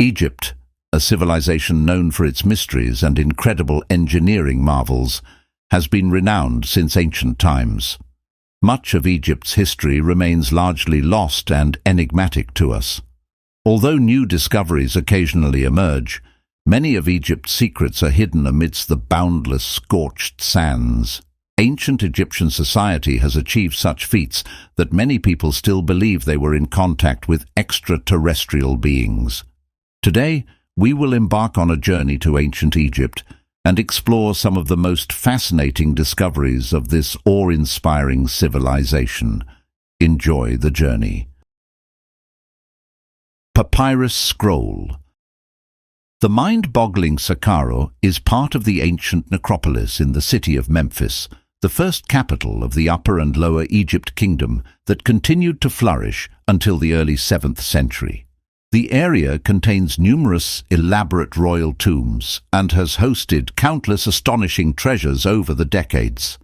Egypt, a civilization known for its mysteries and incredible engineering marvels, has been renowned since ancient times. Much of Egypt's history remains largely lost and enigmatic to us. Although new discoveries occasionally emerge, many of Egypt's secrets are hidden amidst the boundless scorched sands. Ancient Egyptian society has achieved such feats that many people still believe they were in contact with extraterrestrial beings. Today, we will embark on a journey to ancient Egypt and explore some of the most fascinating discoveries of this awe-inspiring civilization. Enjoy the journey. Papyrus Scroll. The mind-boggling Saqqara is part of the ancient necropolis in the city of Memphis, the first capital of the Upper and Lower Egypt Kingdom that continued to flourish until the early 7th century. The area contains numerous elaborate royal tombs and has hosted countless astonishing treasures over the decades.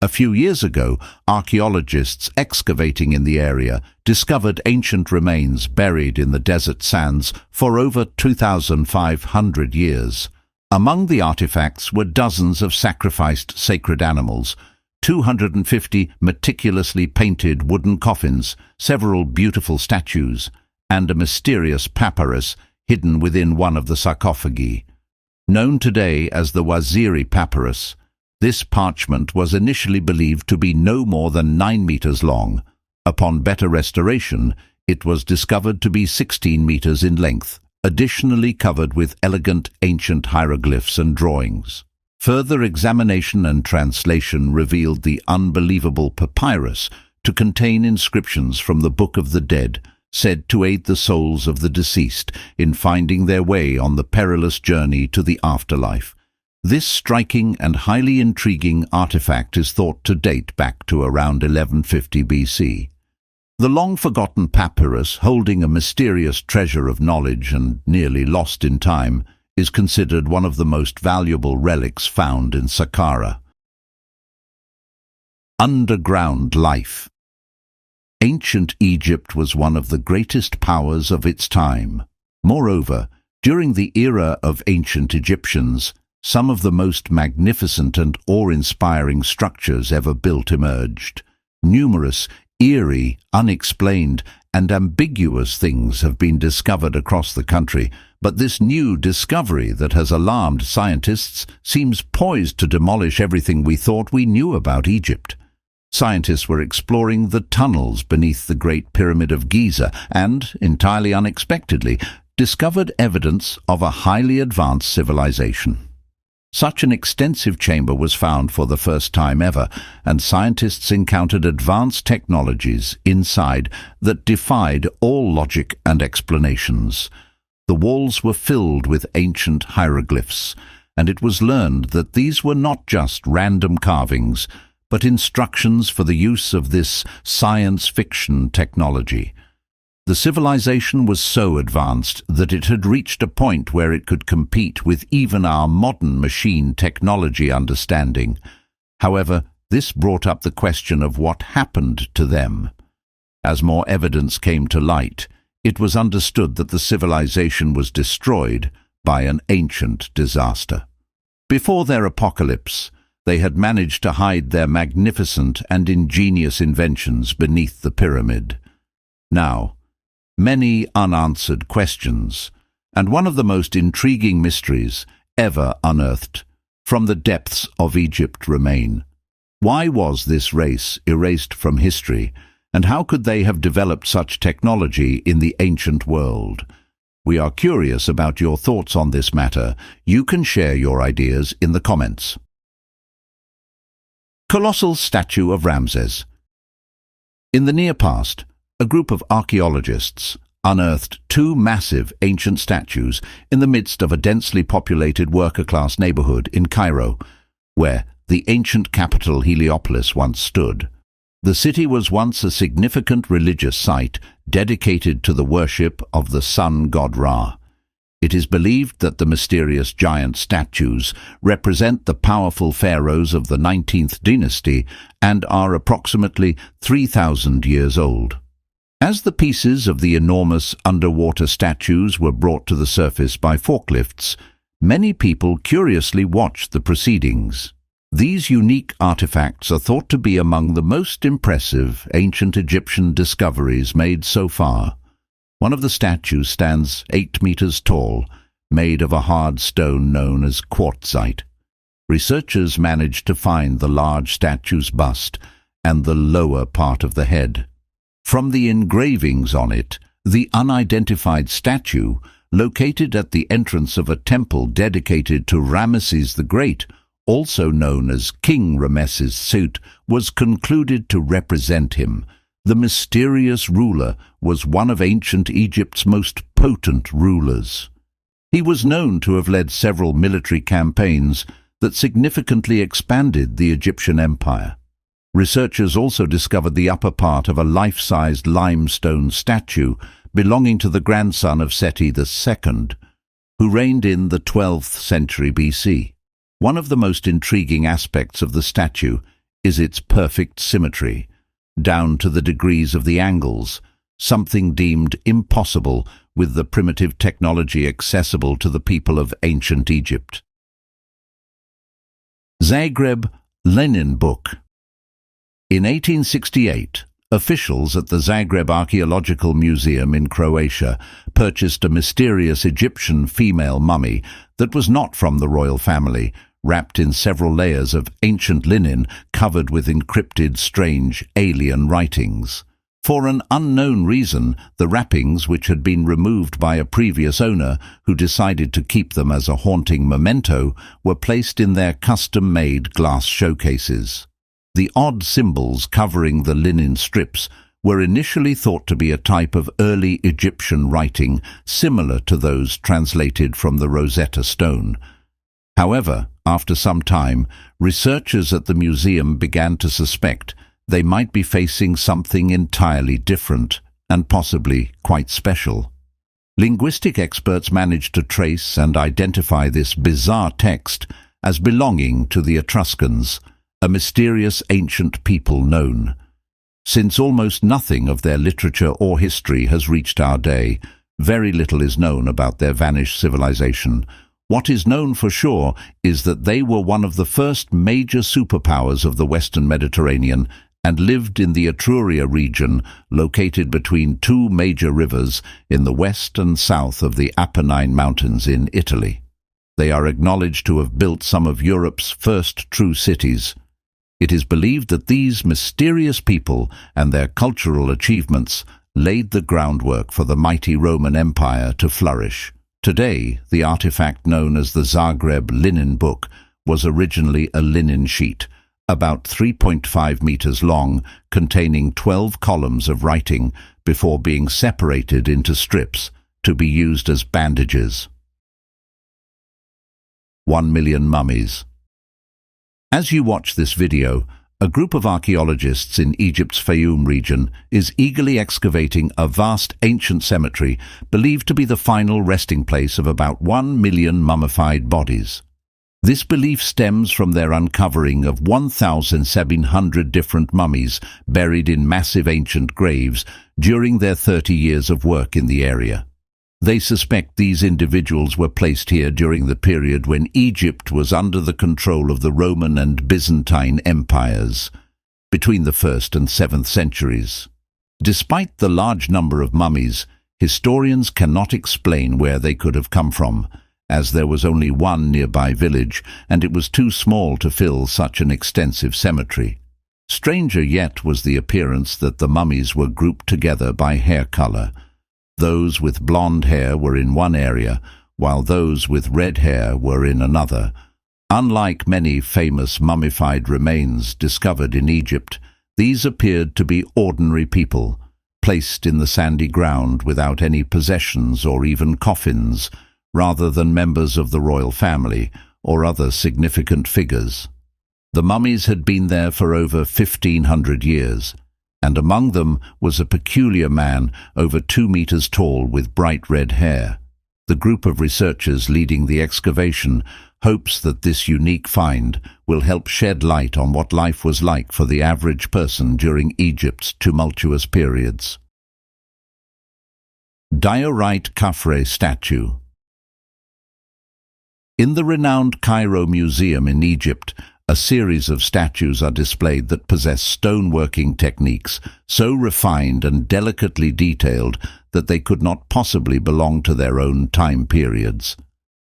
A few years ago, archaeologists excavating in the area discovered ancient remains buried in the desert sands for over 2,500 years. Among the artifacts were dozens of sacrificed sacred animals, 250 meticulously painted wooden coffins, several beautiful statues, and a mysterious papyrus hidden within one of the sarcophagi. Known today as the Waziri Papyrus, this parchment was initially believed to be no more than 9 meters long. Upon better restoration, it was discovered to be 16 meters in length, additionally covered with elegant ancient hieroglyphs and drawings. Further examination and translation revealed the unbelievable papyrus to contain inscriptions from the Book of the Dead, said to aid the souls of the deceased in finding their way on the perilous journey to the afterlife. This striking and highly intriguing artifact is thought to date back to around 1150 BC. The long-forgotten papyrus, holding a mysterious treasure of knowledge and nearly lost in time, is considered one of the most valuable relics found in Saqqara. Underground life. Ancient Egypt was one of the greatest powers of its time. Moreover, during the era of ancient Egyptians, some of the most magnificent and awe-inspiring structures ever built emerged. Numerous, eerie, unexplained, and ambiguous things have been discovered across the country, but this new discovery that has alarmed scientists seems poised to demolish everything we thought we knew about Egypt. Scientists were exploring the tunnels beneath the Great Pyramid of Giza and, entirely unexpectedly, discovered evidence of a highly advanced civilization. Such an extensive chamber was found for the first time ever, and scientists encountered advanced technologies inside that defied all logic and explanations. The walls were filled with ancient hieroglyphs, and it was learned that these were not just random carvings, but instructions for the use of this science fiction technology. The civilization was so advanced that it had reached a point where it could compete with even our modern machine technology understanding. However, this brought up the question of what happened to them. As more evidence came to light, it was understood that the civilization was destroyed by an ancient disaster. Before their apocalypse, they had managed to hide their magnificent and ingenious inventions beneath the pyramid. Now, many unanswered questions, and one of the most intriguing mysteries ever unearthed from the depths of Egypt remain. Why was this race erased from history, and how could they have developed such technology in the ancient world? We are curious about your thoughts on this matter. You can share your ideas in the comments. Colossal statue of Ramses. In the near past, a group of archaeologists unearthed 2 massive ancient statues in the midst of a densely populated worker-class neighborhood in Cairo, where the ancient capital Heliopolis once stood. The city was once a significant religious site dedicated to the worship of the sun god Ra. It is believed that the mysterious giant statues represent the powerful pharaohs of the 19th dynasty and are approximately 3,000 years old. As the pieces of the enormous underwater statues were brought to the surface by forklifts, many people curiously watched the proceedings. These unique artifacts are thought to be among the most impressive ancient Egyptian discoveries made so far. One of the statues stands 8 meters tall, made of a hard stone known as quartzite. Researchers managed to find the large statue's bust and the lower part of the head. From the engravings on it, the unidentified statue, located at the entrance of a temple dedicated to Ramesses the Great, also known as King Ramesses Sut, was concluded to represent him. The mysterious ruler was one of ancient Egypt's most potent rulers. He was known to have led several military campaigns that significantly expanded the Egyptian empire. Researchers also discovered the upper part of a life-sized limestone statue belonging to the grandson of Seti II, who reigned in the 12th century BC. One of the most intriguing aspects of the statue is its perfect symmetry, down to the degrees of the angles, something deemed impossible with the primitive technology accessible to the people of ancient Egypt. Zagreb Lenin Book. In 1868, officials at the Zagreb Archaeological Museum in Croatia purchased a mysterious Egyptian female mummy that was not from the royal family, wrapped in several layers of ancient linen covered with encrypted, strange, alien writings. For an unknown reason, the wrappings, which had been removed by a previous owner who decided to keep them as a haunting memento, were placed in their custom-made glass showcases. The odd symbols covering the linen strips were initially thought to be a type of early Egyptian writing similar to those translated from the Rosetta Stone. However, after some time, researchers at the museum began to suspect they might be facing something entirely different and possibly quite special. Linguistic experts managed to trace and identify this bizarre text as belonging to the Etruscans, a mysterious ancient people known. Since almost nothing of their literature or history has reached our day, very little is known about their vanished civilization. What is known for sure is that they were one of the first major superpowers of the Western Mediterranean and lived in the Etruria region, located between two major rivers in the west and south of the Apennine Mountains in Italy. They are acknowledged to have built some of Europe's first true cities. It is believed that these mysterious people and their cultural achievements laid the groundwork for the mighty Roman Empire to flourish. Today, the artifact known as the Zagreb Linen Book was originally a linen sheet, about 3.5 meters long, containing 12 columns of writing before being separated into strips to be used as bandages. 1 million mummies. As you watch this video, a group of archaeologists in Egypt's Fayoum region is eagerly excavating a vast ancient cemetery believed to be the final resting place of about 1 million mummified bodies. This belief stems from their uncovering of 1,700 different mummies buried in massive ancient graves during their 30 years of work in the area. They suspect these individuals were placed here during the period when Egypt was under the control of the Roman and Byzantine empires, between the 1st and 7th centuries. Despite the large number of mummies, historians cannot explain where they could have come from, as there was only one nearby village, and it was too small to fill such an extensive cemetery. Stranger yet was the appearance that the mummies were grouped together by hair color. Those with blonde hair were in one area, while those with red hair were in another. Unlike many famous mummified remains discovered in Egypt, these appeared to be ordinary people, placed in the sandy ground without any possessions or even coffins, rather than members of the royal family or other significant figures. The mummies had been there for over 1,500 years, and among them was a peculiar man over 2 meters tall with bright red hair. The group of researchers leading the excavation hopes that this unique find will help shed light on what life was like for the average person during Egypt's tumultuous periods. Diorite Khafre statue. In the renowned Cairo Museum in Egypt, a series of statues are displayed that possess stoneworking techniques so refined and delicately detailed that they could not possibly belong to their own time periods.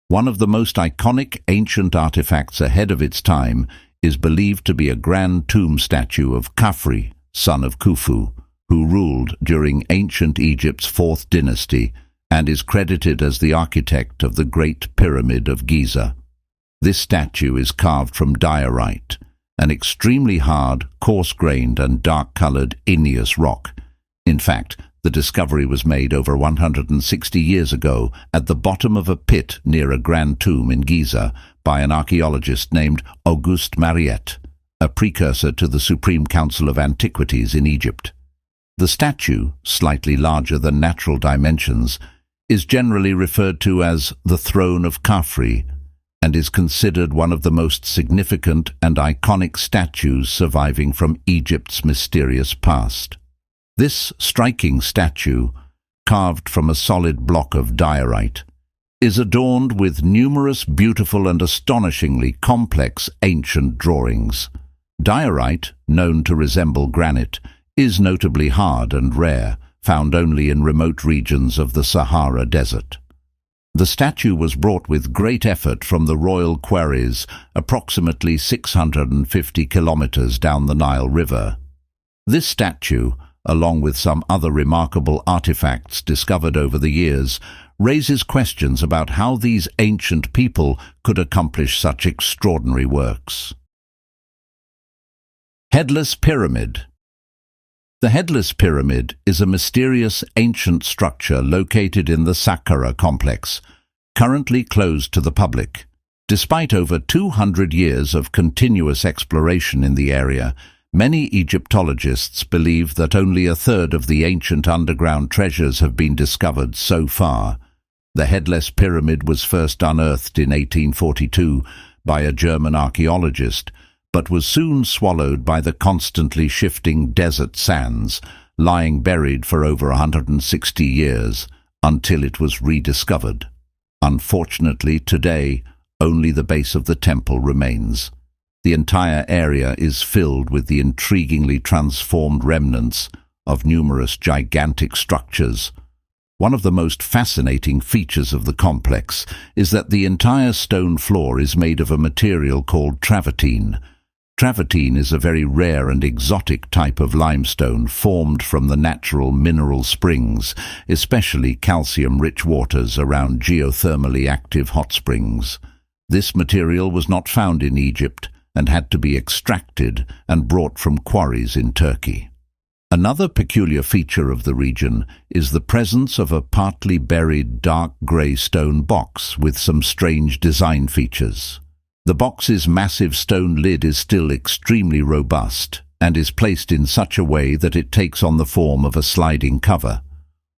One of the most iconic ancient artifacts ahead of its time is believed to be a grand tomb statue of Khafre, son of Khufu, who ruled during ancient Egypt's 4th dynasty and is credited as the architect of the Great Pyramid of Giza. This statue is carved from diorite, an extremely hard, coarse-grained and dark-colored igneous rock. In fact, the discovery was made over 160 years ago at the bottom of a pit near a grand tomb in Giza by an archaeologist named Auguste Mariette, a precursor to the Supreme Council of Antiquities in Egypt. The statue, slightly larger than natural dimensions, is generally referred to as the Throne of Khafre and is considered one of the most significant and iconic statues surviving from Egypt's mysterious past. This striking statue, carved from a solid block of diorite, is adorned with numerous beautiful and astonishingly complex ancient drawings. Diorite, known to resemble granite, is notably hard and rare, found only in remote regions of the Sahara Desert. The statue was brought with great effort from the royal quarries approximately 650 kilometers down the Nile River. This statue, along with some other remarkable artifacts discovered over the years, raises questions about how these ancient people could accomplish such extraordinary works. Headless Pyramid. The Headless Pyramid is a mysterious ancient structure located in the Saqqara complex, currently closed to the public. Despite over 200 years of continuous exploration in the area, many Egyptologists believe that only a third of the ancient underground treasures have been discovered so far. The Headless Pyramid was first unearthed in 1842 by a German archaeologist, but was soon swallowed by the constantly shifting desert sands, lying buried for over 160 years, until it was rediscovered. Unfortunately, today, only the base of the temple remains. The entire area is filled with the intriguingly transformed remnants of numerous gigantic structures. One of the most fascinating features of the complex is that the entire stone floor is made of a material called travertine. Travertine is a very rare and exotic type of limestone formed from the natural mineral springs, especially calcium-rich waters around geothermally active hot springs. This material was not found in Egypt and had to be extracted and brought from quarries in Turkey. Another peculiar feature of the region is the presence of a partly buried dark grey stone box with some strange design features. The box's massive stone lid is still extremely robust and is placed in such a way that it takes on the form of a sliding cover.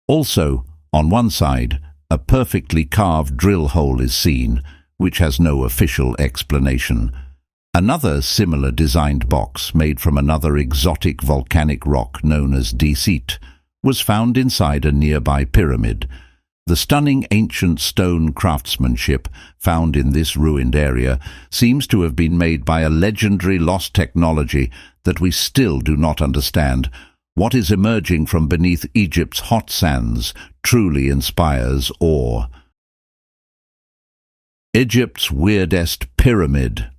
Also, on one side, a perfectly carved drill hole is seen, which has no official explanation. Another similar designed box, made from another exotic volcanic rock known as Desit, was found inside a nearby pyramid. The stunning ancient stone craftsmanship found in this ruined area seems to have been made by a legendary lost technology that we still do not understand. What is emerging from beneath Egypt's hot sands truly inspires awe. Egypt's weirdest pyramid.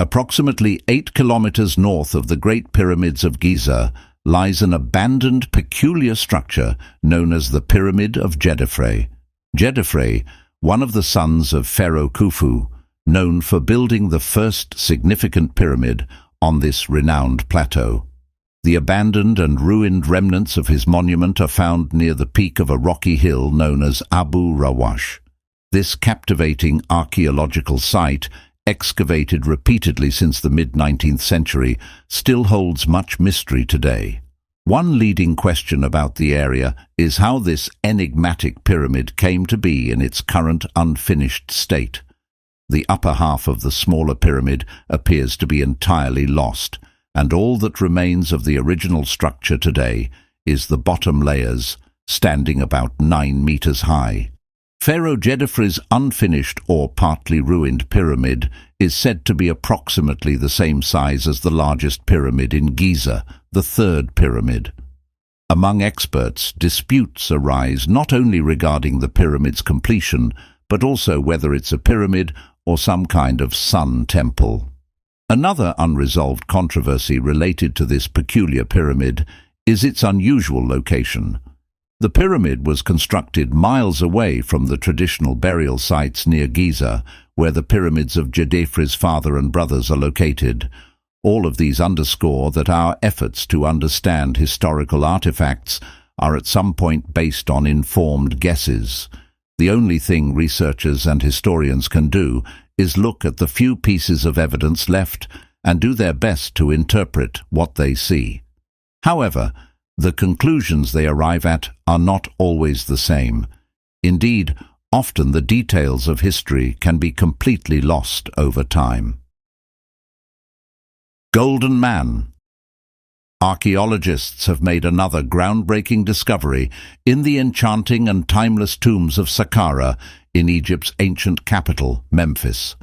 Approximately 8 kilometers north of the Great Pyramids of Giza lies an abandoned, peculiar structure known as the Pyramid of Djedefre. Djedefre, one of the sons of Pharaoh Khufu, known for building the first significant pyramid on this renowned plateau. The abandoned and ruined remnants of his monument are found near the peak of a rocky hill known as Abu Rawash. This captivating archaeological site, excavated repeatedly since the mid-19th century, still holds much mystery today. One leading question about the area is how this enigmatic pyramid came to be in its current unfinished state. The upper half of the smaller pyramid appears to be entirely lost, and all that remains of the original structure today is the bottom layers, standing about 9 meters high. Pharaoh Djedefre's unfinished or partly ruined pyramid is said to be approximately the same size as the largest pyramid in Giza, the third pyramid. Among experts, disputes arise not only regarding the pyramid's completion, but also whether it's a pyramid or some kind of sun temple. Another unresolved controversy related to this peculiar pyramid is its unusual location. The pyramid was constructed miles away from the traditional burial sites near Giza, where the pyramids of Djedefre's father and brothers are located. All of these underscore that our efforts to understand historical artifacts are at some point based on informed guesses. The only thing researchers and historians can do is look at the few pieces of evidence left and do their best to interpret what they see. However, the conclusions they arrive at are not always the same. Indeed, often the details of history can be completely lost over time. Golden Man. Archaeologists have made another groundbreaking discovery in the enchanting and timeless tombs of Saqqara in Egypt's ancient capital, Memphis.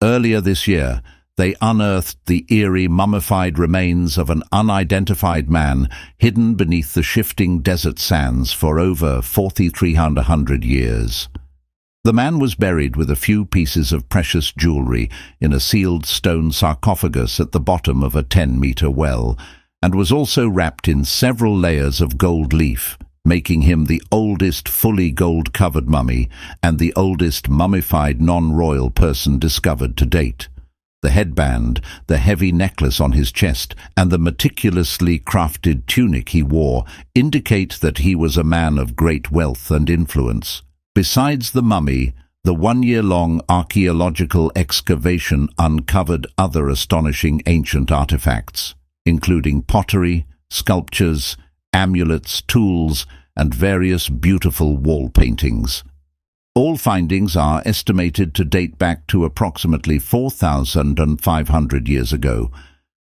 Earlier this year, they unearthed the eerie mummified remains of an unidentified man hidden beneath the shifting desert sands for over 4,300 years. The man was buried with a few pieces of precious jewelry in a sealed stone sarcophagus at the bottom of a 10-meter well, and was also wrapped in several layers of gold leaf, making him the oldest fully gold-covered mummy and the oldest mummified non-royal person discovered to date. The headband, the heavy necklace on his chest, and the meticulously crafted tunic he wore indicate that he was a man of great wealth and influence. Besides the mummy, the one-year-long archaeological excavation uncovered other astonishing ancient artifacts, including pottery, sculptures, amulets, tools, and various beautiful wall paintings. All findings are estimated to date back to approximately 4,500 years ago,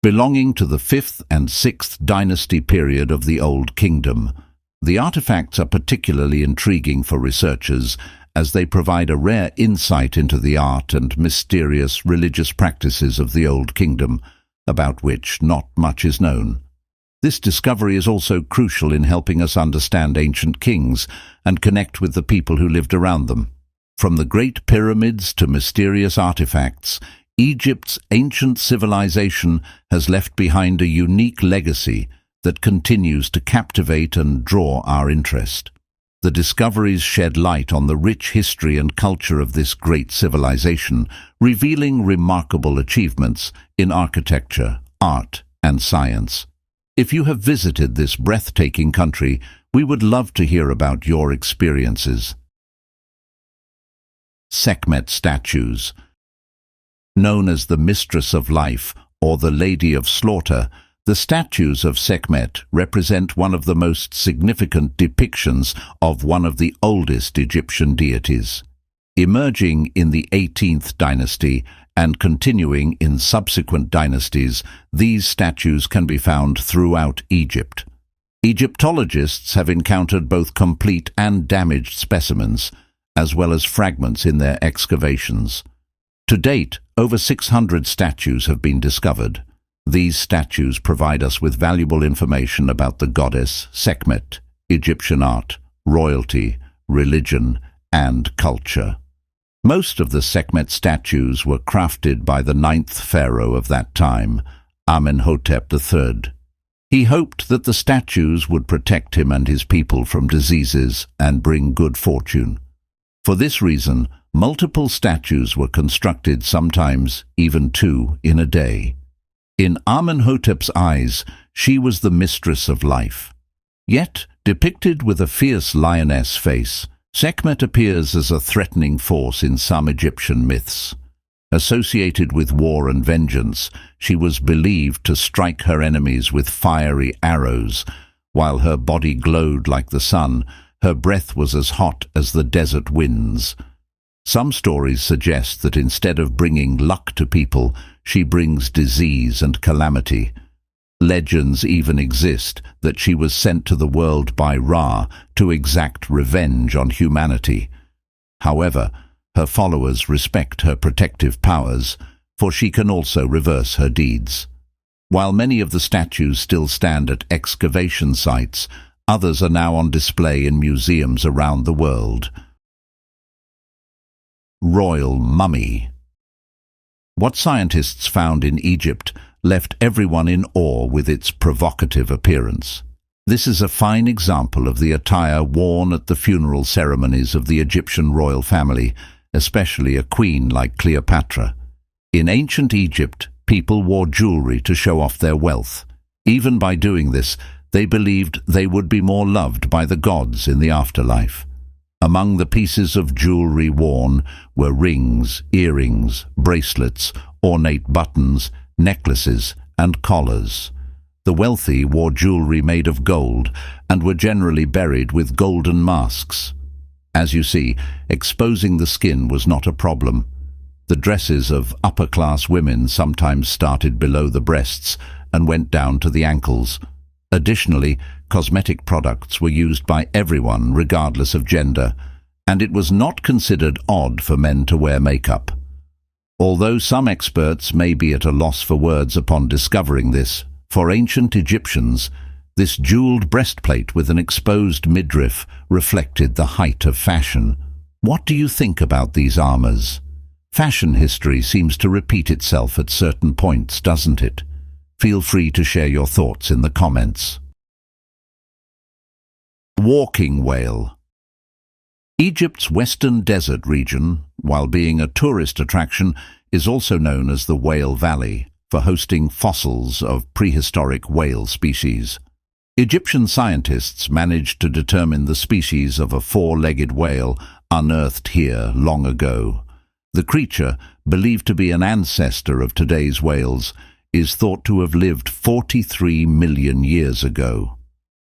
belonging to the 5th and 6th dynasty period of the Old Kingdom. The artifacts are particularly intriguing for researchers as they provide a rare insight into the art and mysterious religious practices of the Old Kingdom, about which not much is known. This discovery is also crucial in helping us understand ancient kings and connect with the people who lived around them. From the Great Pyramids to mysterious artifacts, Egypt's ancient civilization has left behind a unique legacy that continues to captivate and draw our interest. The discoveries shed light on the rich history and culture of this great civilization, revealing remarkable achievements in architecture, art, and science. If you have visited this breathtaking country, we would love to hear about your experiences. Sekhmet statues. Known as the Mistress of Life or the Lady of Slaughter, the statues of Sekhmet represent one of the most significant depictions of one of the oldest Egyptian deities. Emerging in the 18th dynasty and continuing in subsequent dynasties, these statues can be found throughout Egypt. Egyptologists have encountered both complete and damaged specimens, as well as fragments in their excavations. To date, over 600 statues have been discovered. These statues provide us with valuable information about the goddess Sekhmet, Egyptian art, royalty, religion, and culture. Most of the Sekhmet statues were crafted by the 9th pharaoh of that time, Amenhotep III. He hoped that the statues would protect him and his people from diseases and bring good fortune. For this reason, multiple statues were constructed, sometimes even 2 in a day. In Amenhotep's eyes, she was the mistress of life. Yet, depicted with a fierce lioness face, Sekhmet appears as a threatening force in some Egyptian myths. Associated with war and vengeance, she was believed to strike her enemies with fiery arrows. While her body glowed like the sun, her breath was as hot as the desert winds. Some stories suggest that instead of bringing luck to people, she brings disease and calamity. Legends even exist that she was sent to the world by Ra to exact revenge on humanity. However, her followers respect her protective powers, for she can also reverse her deeds. While many of the statues still stand at excavation sites, others are now on display in museums around the world. Royal Mummy. What scientists found in Egypt left everyone in awe with its provocative appearance. This is a fine example of the attire worn at the funeral ceremonies of the Egyptian royal family, especially a queen like Cleopatra. In ancient Egypt, people wore jewelry to show off their wealth. Even by doing this, they believed they would be more loved by the gods in the afterlife. Among the pieces of jewelry worn were rings, earrings, bracelets, ornate buttons, necklaces, and collars. The wealthy wore jewelry made of gold and were generally buried with golden masks. As you see, exposing the skin was not a problem. The dresses of upper-class women sometimes started below the breasts and went down to the ankles. Additionally, cosmetic products were used by everyone regardless of gender, and it was not considered odd for men to wear makeup. Although some experts may be at a loss for words upon discovering this, for ancient Egyptians, this jeweled breastplate with an exposed midriff reflected the height of fashion. What do you think about these armors? Fashion history seems to repeat itself at certain points, doesn't it? Feel free to share your thoughts in the comments. Walking whale. Egypt's western desert region, while being a tourist attraction, is also known as the Whale Valley, for hosting fossils of prehistoric whale species. Egyptian scientists managed to determine the species of a four-legged whale unearthed here long ago. The creature, believed to be an ancestor of today's whales, is thought to have lived 43 million years ago.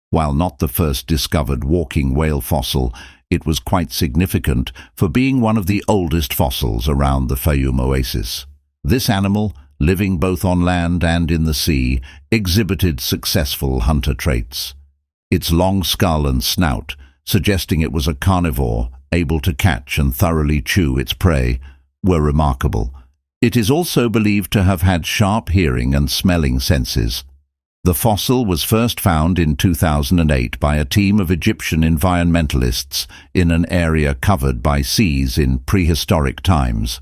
While not the first discovered walking whale fossil, it was quite significant for being one of the oldest fossils around the Fayum Oasis. This animal, living both on land and in the sea, exhibited successful hunter traits. Its long skull and snout, suggesting it was a carnivore, able to catch and thoroughly chew its prey, were remarkable. It is also believed to have had sharp hearing and smelling senses. The fossil was first found in 2008 by a team of Egyptian environmentalists in an area covered by seas in prehistoric times.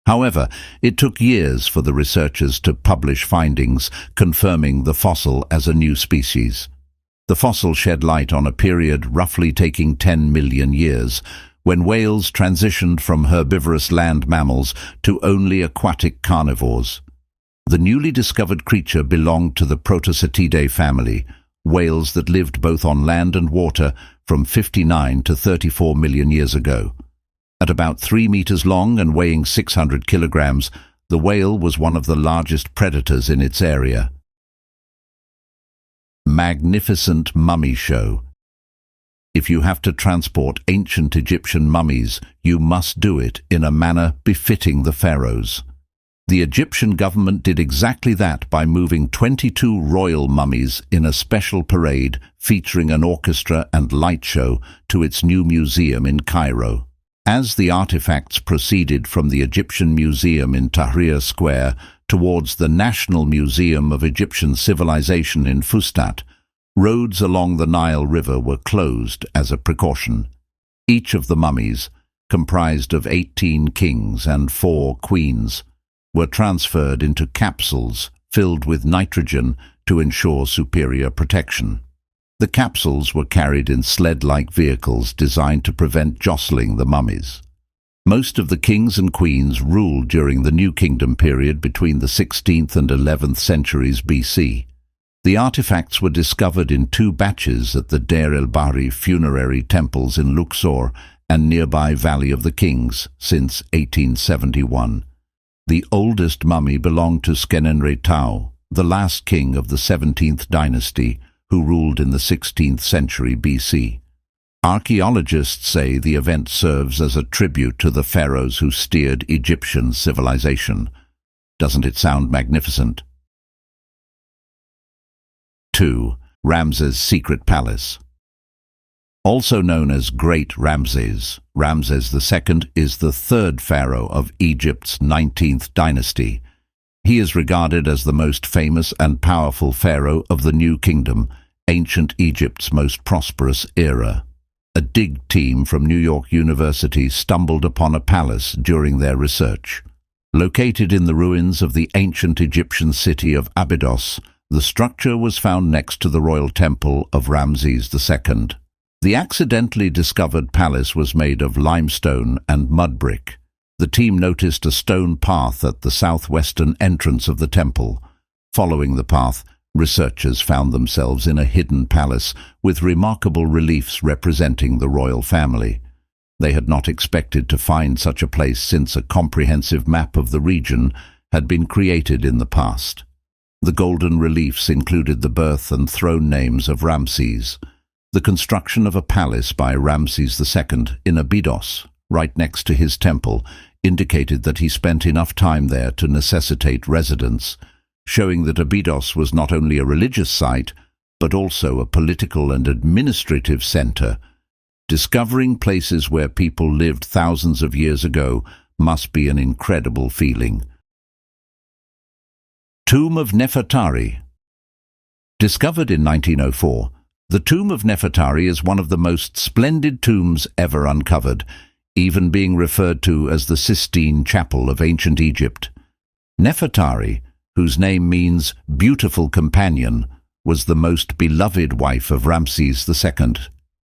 However, it took years for the researchers to publish findings confirming the fossil as a new species. The fossil shed light on a period roughly taking 10 million years, when whales transitioned from herbivorous land mammals to only aquatic carnivores. The newly discovered creature belonged to the Protocetidae family, whales that lived both on land and water from 59 to 34 million years ago. At about 3 meters long and weighing 600 kilograms, the whale was one of the largest predators in its area. Magnificent Mummy Show. If you have to transport ancient Egyptian mummies, you must do it in a manner befitting the pharaohs. The Egyptian government did exactly that by moving 22 royal mummies in a special parade featuring an orchestra and light show to its new museum in Cairo. As the artifacts proceeded from the Egyptian Museum in Tahrir Square towards the National Museum of Egyptian Civilization in Fustat, roads along the Nile River were closed as a precaution. Each of the mummies, comprised of 18 kings and 4 queens, were transferred into capsules filled with nitrogen to ensure superior protection. The capsules were carried in sled-like vehicles designed to prevent jostling the mummies. Most of the kings and queens ruled during the New Kingdom period between the 16th and 11th centuries BC. The artifacts were discovered in 2 batches at the Deir el-Bahri funerary temples in Luxor and nearby Valley of the Kings since 1871. The oldest mummy belonged to Skenenre-Tau, the last king of the 17th dynasty, who ruled in the 16th century BC. Archaeologists say the event serves as a tribute to the pharaohs who steered Egyptian civilization. Doesn't it sound magnificent? 2. Ramses' secret palace. Also known as Great Ramses, Ramses II is the third pharaoh of Egypt's 19th dynasty. He is regarded as the most famous and powerful pharaoh of the New Kingdom, ancient Egypt's most prosperous era. A dig team from New York University stumbled upon a palace during their research. Located in the ruins of the ancient Egyptian city of Abydos, the structure was found next to the royal temple of Ramses II. The accidentally discovered palace was made of limestone and mud brick. The team noticed a stone path at the southwestern entrance of the temple. Following the path, researchers found themselves in a hidden palace with remarkable reliefs representing the royal family. They had not expected to find such a place since a comprehensive map of the region had been created in the past. The golden reliefs included the birth and throne names of Ramses. The construction of a palace by Ramses II in Abydos, right next to his temple, indicated that he spent enough time there to necessitate residence, showing that Abydos was not only a religious site, but also a political and administrative center. Discovering places where people lived thousands of years ago must be an incredible feeling. Tomb of Nefertari. Discovered in 1904, the Tomb of Nefertari is one of the most splendid tombs ever uncovered, even being referred to as the Sistine Chapel of ancient Egypt. Nefertari, whose name means beautiful companion, was the most beloved wife of Ramses II.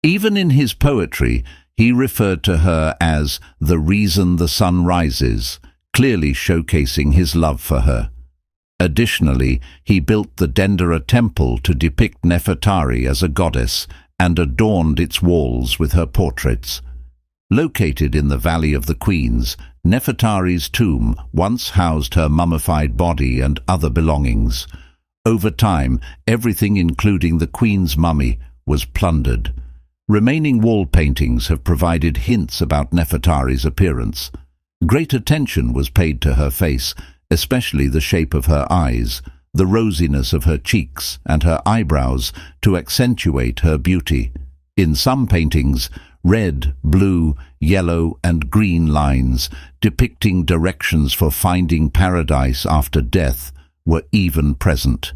Even in his poetry, he referred to her as the reason the sun rises, clearly showcasing his love for her. Additionally, he built the Dendera temple to depict Nefertari as a goddess and adorned its walls with her portraits. Located in the Valley of the Queens, Nefertari's tomb once housed her mummified body and other belongings. Over time, everything including the queen's mummy was plundered. Remaining wall paintings have provided hints about Nefertari's appearance. Great attention was paid to her face, especially the shape of her eyes, the rosiness of her cheeks and her eyebrows to accentuate her beauty. In some paintings, red, blue, yellow and green lines depicting directions for finding paradise after death were even present.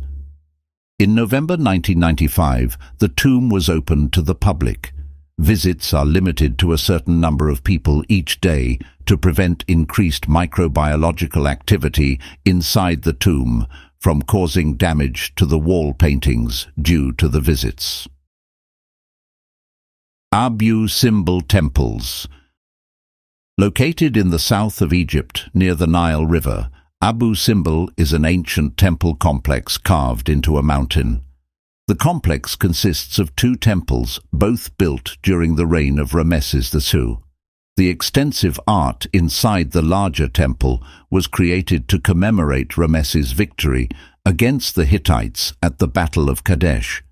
In November 1995, the tomb was opened to the public. Visits are limited to a certain number of people each day to prevent increased microbiological activity inside the tomb from causing damage to the wall paintings due to the visits. Abu Simbel Temples. Located in the south of Egypt near the Nile River, Abu Simbel is an ancient temple complex carved into a mountain. The complex consists of two temples, both built during the reign of Ramesses II. The extensive art inside the larger temple was created to commemorate Ramesses' victory against the Hittites at the Battle of Kadesh.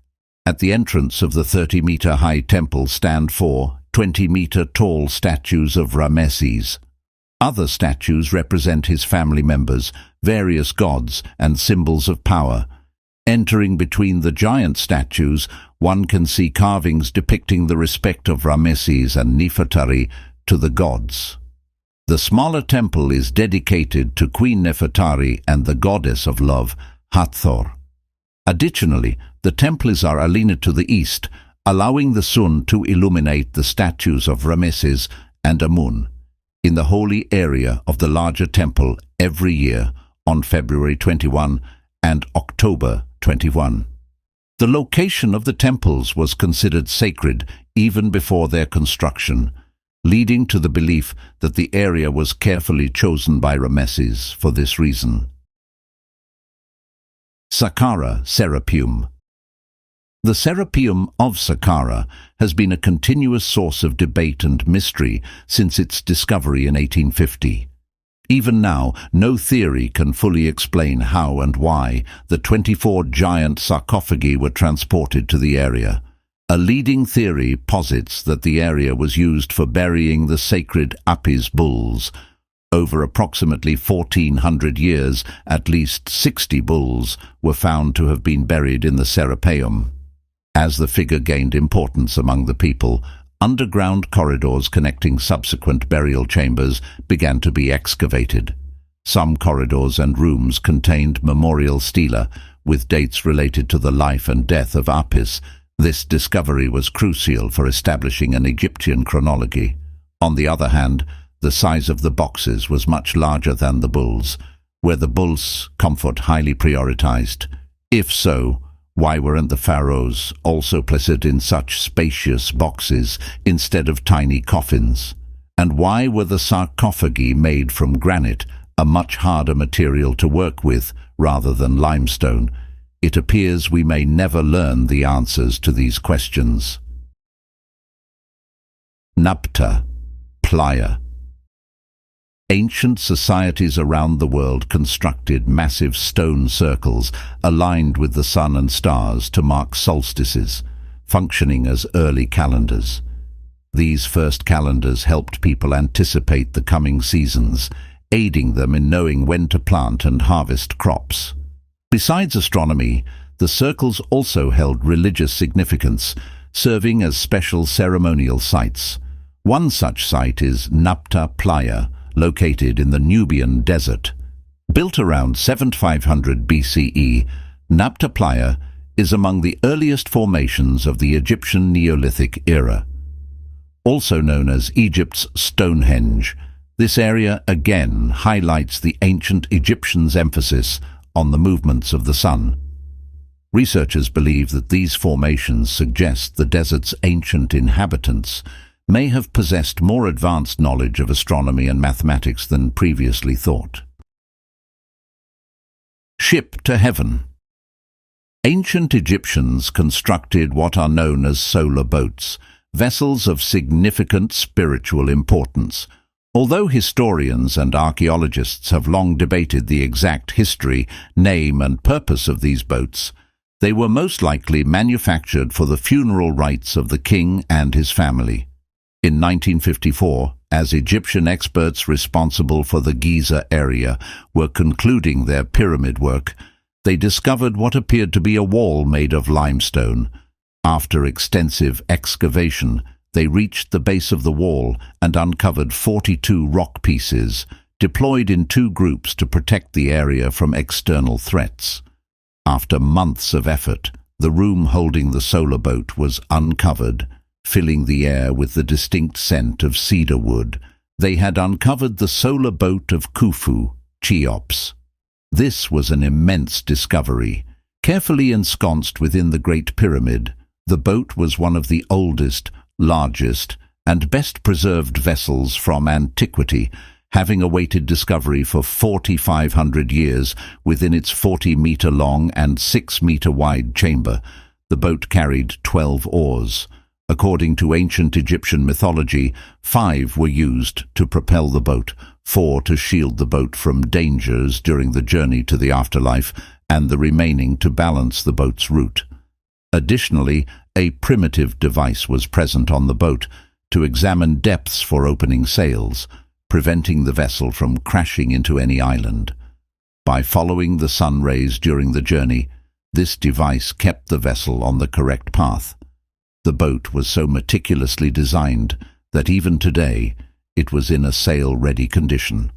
At the entrance of the 30-meter-high temple stand 4 20-meter-tall statues of Ramesses. Other statues represent his family members, various gods, and symbols of power. Entering between the giant statues, one can see carvings depicting the respect of Ramesses and Nefertari to the gods. The smaller temple is dedicated to Queen Nefertari and the goddess of love, Hathor. Additionally, the temples are aligned to the east, allowing the sun to illuminate the statues of Ramesses and Amun in the holy area of the larger temple every year on February 21 and October 21. The location of the temples was considered sacred even before their construction, leading to the belief that the area was carefully chosen by Ramesses for this reason. Saqqara Serapeum. The Serapeum of Saqqara has been a continuous source of debate and mystery since its discovery in 1850. Even now, no theory can fully explain how and why the 24 giant sarcophagi were transported to the area. A leading theory posits that the area was used for burying the sacred Apis bulls, Over approximately 1400 years, at least 60 bulls were found to have been buried in the Serapeum. As the figure gained importance among the people, underground corridors connecting subsequent burial chambers began to be excavated. Some corridors and rooms contained memorial stela with dates related to the life and death of Apis. This discovery was crucial for establishing an Egyptian chronology. On the other hand, the size of the boxes was much larger than the bulls. Were the bulls' comfort highly prioritized? If so, why weren't the pharaohs also placed in such spacious boxes instead of tiny coffins? And why were the sarcophagi made from granite, a much harder material to work with, rather than limestone? It appears we may never learn the answers to these questions. Nabta, Playa. Ancient societies around the world constructed massive stone circles aligned with the sun and stars to mark solstices, functioning as early calendars. These first calendars helped people anticipate the coming seasons, aiding them in knowing when to plant and harvest crops. Besides astronomy, the circles also held religious significance, serving as special ceremonial sites. One such site is Nabta Playa, located in the Nubian desert. Built around 7500 BCE, Nabta Playa is among the earliest formations of the Egyptian Neolithic era. Also known as Egypt's Stonehenge, this area again highlights the ancient Egyptians' emphasis on the movements of the sun. Researchers believe that these formations suggest the desert's ancient inhabitants may have possessed more advanced knowledge of astronomy and mathematics than previously thought. Ship to heaven. Ancient Egyptians constructed what are known as solar boats, vessels of significant spiritual importance. Although historians and archaeologists have long debated the exact history, name and purpose of these boats, they were most likely manufactured for the funeral rites of the king and his family. In 1954, as Egyptian experts responsible for the Giza area were concluding their pyramid work, they discovered what appeared to be a wall made of limestone. After extensive excavation, they reached the base of the wall and uncovered 42 rock pieces, deployed in two groups to protect the area from external threats. After months of effort, the room holding the solar boat was uncovered, filling the air with the distinct scent of cedar wood. They had uncovered the solar boat of Khufu, Cheops. This was an immense discovery. Carefully ensconced within the Great Pyramid, the boat was one of the oldest, largest, and best preserved vessels from antiquity, having awaited discovery for 4,500 years within its 40-meter-long and 6-meter-wide chamber. The boat carried 12 oars. According to ancient Egyptian mythology, 5 were used to propel the boat, 4 to shield the boat from dangers during the journey to the afterlife, and the remaining to balance the boat's route. Additionally, a primitive device was present on the boat to examine depths for opening sails, preventing the vessel from crashing into any island. By following the sun rays during the journey, this device kept the vessel on the correct path. The boat was so meticulously designed that even today it was in a sail-ready condition.